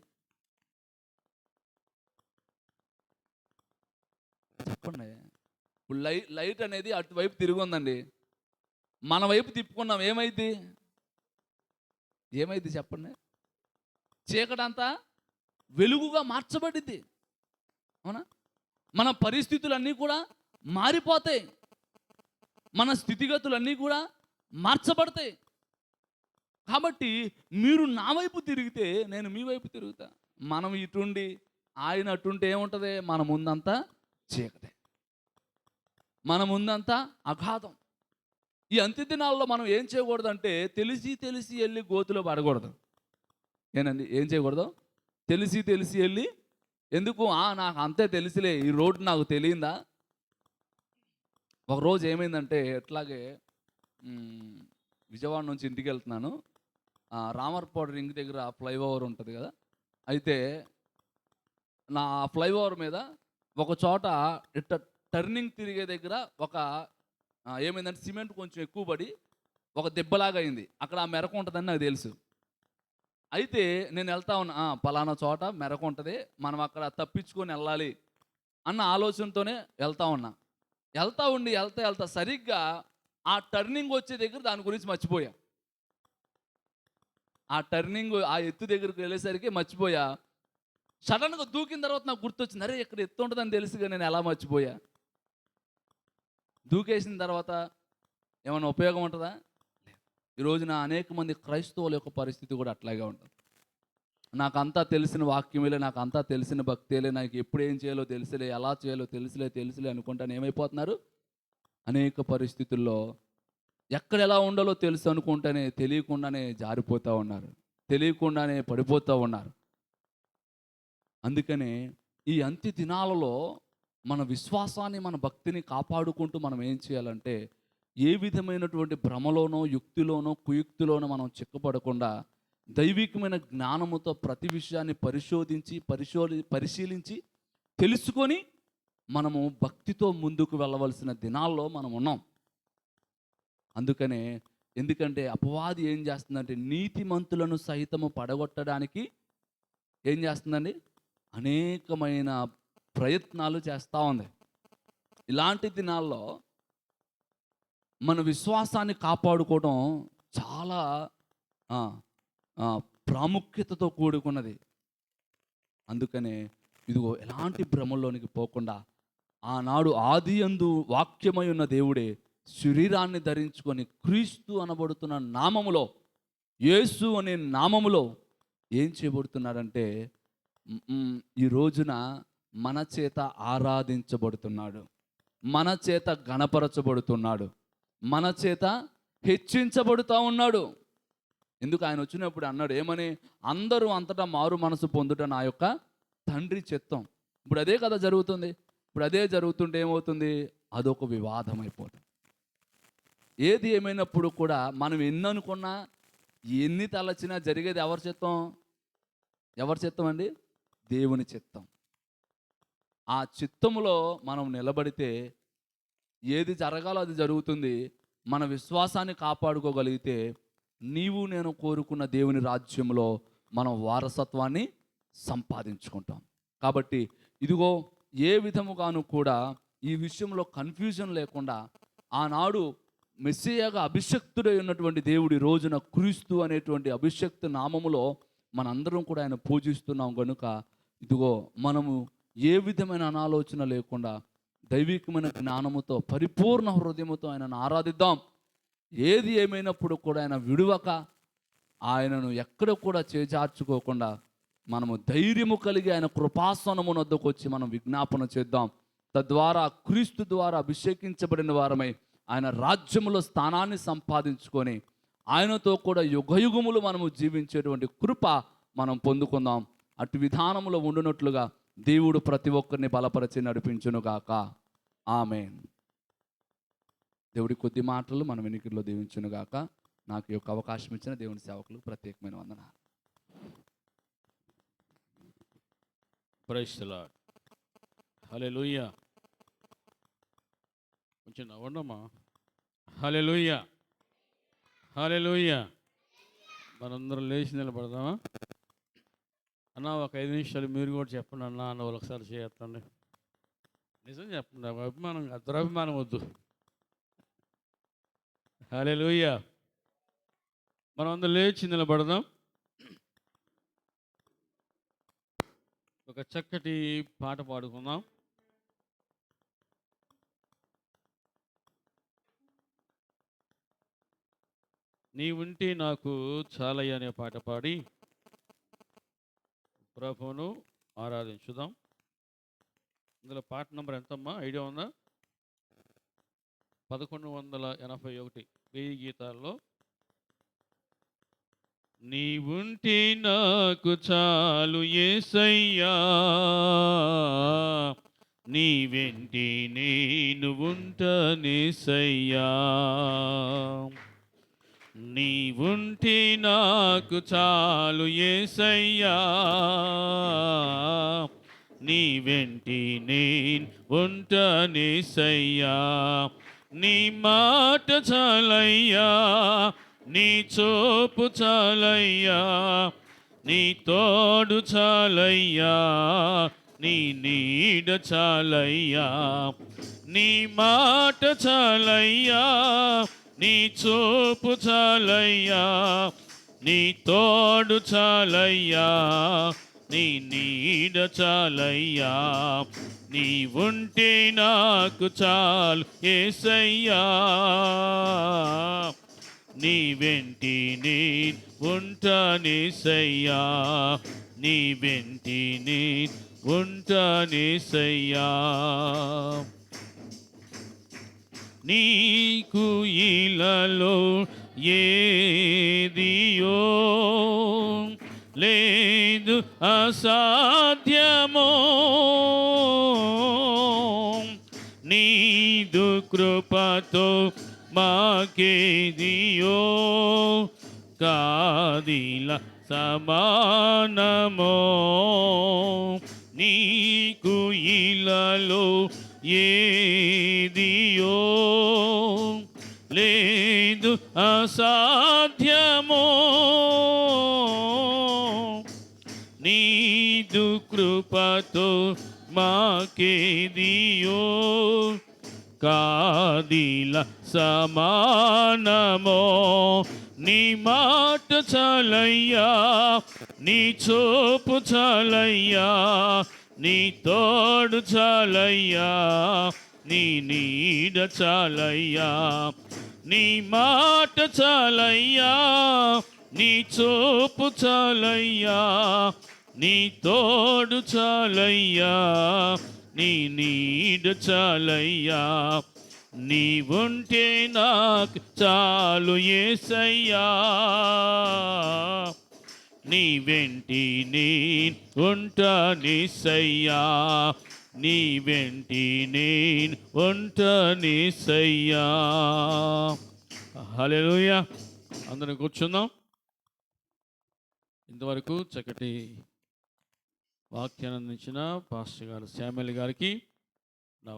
చెప్పండి. ఇప్పుడు లైట్ అనేది అటువైపు తిరిగి ఉందండి, మన వైపు తిప్పుకున్నాం, ఏమైంది? ఏమైంది చెప్పండి? చీకటంతా వెలుగుగా మార్చబడింది. అవునా? మన పరిస్థితులన్నీ కూడా మారిపోతాయి, మన స్థితిగతులన్నీ కూడా మార్చబడతాయి. కాబట్టి మీరు నా వైపు తిరిగితే నేను మీ వైపు తిరుగుతా. మనం ఇటుండి ఆయన అటుంటే ఏముంటుంది? మన ముందంతా చీకటే, మన ముందంతా అగాధం. ఈ అంత్య దినాల్లో మనం ఏం చేయకూడదంటే తెలిసి వెళ్ళి గోతులో పడకూడదు. ఏనండి? ఏం చేయకూడదు? తెలిసి వెళ్ళి, ఎందుకు నాకు అంతే తెలిసిలే, ఈ రోడ్డు నాకు తెలియందా? ఒకరోజు ఏమైందంటే ఎట్లాగే విజయవాడ నుంచి ఇంటికి వెళ్తున్నాను. రామర్పాడు రింగ్ దగ్గర ఫ్లైఓవర్ ఉంటుంది కదా, అయితే నా ఫ్లైఓవర్ మీద ఒక చోట ఇట్ట టర్నింగ్ తిరిగే దగ్గర ఒక ఏమైందంటే సిమెంట్ కొంచెం ఎక్కువ పడి ఒక దెబ్బలాగా అయింది. అక్కడ ఆ మెరక ఉంటుందని నాకు తెలుసు. అయితే నేను వెళ్తా ఉన్నా, పలానా చోట మెరక ఉంటుంది, మనం అక్కడ తప్పించుకొని వెళ్ళాలి అన్న ఆలోచనతోనే వెళ్తా ఉన్నా. వెళ్తా సరిగ్గా ఆ టర్నింగ్ వచ్చే దగ్గర దాని గురించి మర్చిపోయా. ఆ టర్నింగ్ ఆ ఎత్తు దగ్గరికి వెళ్ళేసరికి మర్చిపోయా. సడన్గా దూకిన తర్వాత నాకు గుర్తొచ్చింది, అరే ఇక్కడ ఎత్తు ఉంటుందని తెలుసుగా నేను ఎలా మర్చిపోయా. దూకేసిన తర్వాత ఏమైనా ఉపయోగం ఉంటుందా? ఈ రోజున అనేక మంది క్రైస్తవుల యొక్క పరిస్థితి కూడా అట్లాగే ఉంటుంది. నాకు అంతా తెలిసిన వాక్యమేలే, నాకు అంతా తెలిసిన భక్తేలే, నాకు ఎప్పుడు ఏం చేయాలో తెలుసులే, ఎలా చేయాలో తెలుసులే అనుకుంటాను ఏమైపోతున్నారు? అనేక పరిస్థితుల్లో ఎక్కడ ఎలా ఉండాలో తెలుసు అనుకుంటేనే తెలియకుండానే జారిపోతూ ఉన్నారు, తెలియకుండానే పడిపోతూ ఉన్నారు. అందుకనే ఈ అంత్య దినాలలో మన విశ్వాసాన్ని, మన భక్తిని కాపాడుకుంటూ మనం ఏం చేయాలంటే ఏ విధమైనటువంటి భ్రమలోనో యుక్తిలోనో కుయుక్తిలోనో మనం చిక్కపడకుండా దైవికమైన జ్ఞానముతో ప్రతి విషయాన్ని పరిశీలించి తెలుసుకొని మనము భక్తితో ముందుకు వెళ్ళవలసిన దినాల్లో మనం ఉన్నాం. అందుకనే ఎందుకంటే అపవాది ఏం చేస్తుందంటే నీతిమంతులను సహితము పడగొట్టడానికి ఏం చేస్తుందండి? అనేకమైన ప్రయత్నాలు చేస్తూ ఉంది. ఇలాంటి దినాల్లో మన విశ్వాసాన్ని కాపాడుకోవడం చాలా ప్రాముఖ్యతతో కూడుకున్నది. అందుకనే ఇదిగో ఎలాంటి భ్రమల్లోనికి పోకుండా ఆనాడు ఆదియందు వాక్యమై ఉన్న దేవుడే శరీరాన్ని ధరించుకొని క్రీస్తు అనబడుతున్న నామములో, యేసు అనే నామములో ఏం చేయబడుతున్నాడంటే ఈ రోజున మన చేత ఆరాధించబడుతున్నాడు, మన చేత గణపరచబడుతున్నాడు, మన చేత హెచ్చించబడుతూ ఉన్నాడు. ఎందుకు? ఆయన వచ్చినప్పుడు అన్నాడు ఏమని? అందరూ అంతటా మారు మనసు పొందుట నా యొక్క తండ్రి చిత్తం. ఇప్పుడు అదే కదా జరుగుతుంది. ఇప్పుడు అదే జరుగుతుంటే ఏమవుతుంది? అదొక వివాదం అయిపోతుంది. ఏది ఏమైనప్పుడు కూడా మనం ఎన్ని అనుకున్నా, ఎన్ని తలచినా జరిగేది ఎవరి చిత్తం? ఎవరి చిత్తం అండి? దేవుని చిత్తం. ఆ చిత్తములో మనం నిలబడితే ఏది జరగాలో అది జరుగుతుంది. మన విశ్వాసాన్ని కాపాడుకోగలిగితే నీవు నేను కోరుకున్న దేవుని రాజ్యంలో మనం వారసత్వాన్ని సంపాదించుకుంటాం. కాబట్టి ఇదిగో ఏ విధముగాను కూడా ఈ విషయంలో కన్ఫ్యూజన్ లేకుండా ఆనాడు మెస్సియాగా అభిషక్తుడై ఉన్నటువంటి దేవుడి రోజున క్రీస్తు అనేటువంటి అభిషక్తు నామములో మనందరం కూడా ఆయన పూజిస్తున్నాం కనుక ఇదిగో మనము ఏ విధమైన అనాలోచన లేకుండా దైవికమైన జ్ఞానముతో పరిపూర్ణ హృదయముతో ఆయనను ఆరాధిద్దాం. ఏది ఏమైనప్పుడు కూడా ఆయన విడువక ఆయనను ఎక్కడ కూడా చేజార్చుకోకుండా మనము ధైర్యము కలిగి ఆయన కృపాసనమున వద్దకు వచ్చి మనం విజ్ఞాపన చేద్దాం. తద్వారా క్రీస్తు ద్వారా అభిషేకించబడిన వారమై ఆయన రాజ్యములో స్థానాన్ని సంపాదించుకొని ఆయనతో కూడా యుగయుగములు మనము జీవించేటువంటి కృప మనం పొందుకుందాం. అటు విధానములో ఉండునట్లుగా దేవుడు ప్రతి ఒక్కరిని బలపరిచి నడిపించునుగాక. ఆమేన్. దేవుడి కొద్ది మాటలు మన వెనుకల్లో దీవించునుగాక. నాకు ఈ యొక్క అవకాశం ఇచ్చిన దేవుని సేవకులు ప్రత్యేకమైన వందనాలు. Praise the Lord. హల్లెలూయా. కొంచెం నవ్వండమ్మా. హల్లెలూయా, హల్లెలూయా. మనందరం లేచి నిలబడదామా? అన్న ఒక 5 నిమిషాలు మీరు కూడా చెప్పండి అన్న. వాళ్ళు ఒకసారి చేయొద్దండి. నిజం చెప్పండి, అభిమానం దురభిమానం వద్దు. హల్లెలూయా. మనం అందరం లేచి నిలబడదాం. ఒక చక్కటి పాట పాడుకుందాం. నీ ఉంటే నాకు చాలయ్య అనే పాట పాడి ప్రభువును ఆరాధించుదాం. ఇందులో పాట నంబర్ ఎంతమ్మా, ఐడియా ఉందా? 1181. 1000 గీతాల్లో నీ ఉంటే నాకు చాలు యేసయ్యా, నీ వెంటే నేను ఉంటానేసయ్యా. నీ ఉంటే నాకు చాలు యేసయ్యా, నీ వెంటే నేను ఉంటానేసయ్యా. నీ మాట చాలయ్యా, నీ చూపు చాలయ్యా, నీ తోడు చాలయ్యా, నీ నీడ చాలయ్యా. నీ మాట చాలయ్యా, నీ చూపు చాలయ్యా, నీ తోడు చాలయ్యా, నీ నీడ చాలయ్యా. నీ ఉంటే నాకు చాలు యేసయ్యా, నీ వెంటి నేను ఉంటానేసయ్యా, నీ వెంటి నేను ఉంటానేసయ్యా. నీకు ఇలలో ఏదియో లేదు అసాధ్యమో, నీదు కృపతో మాకేదియో కాదిల సమానమో. నీకు ఇలలో ఏదియో లేదు అసాధ్యమో, నీదు కృపతో మాకేదియో కాదిల సమానమో. నీ మాట చాలయ్యా, నీ చూపు చాలయ్యా, నీ తోడు చాలయ్యా, నీ నీడ చాలయ్యా. నీ మాట చాలయ్యా, నీ చూపు చాలయ్యా, నీ తోడు చాలయ్యా, నీ నీడ చాలయ్యా. నీ ఉంటే నాకు చాలు యేసయ్యా, నీ వెంటి నేను ఉంటానేసయ్యా, నీ వెంటి నేను ఉంటానేసయ్యా. హల్లెలూయా. అందరం కూర్చుందాం. ఇంతవరకు చక్కటి వాక్యాన్ని అందించిన పాస్టర్ గారు శామ్యుల్ గారికి నా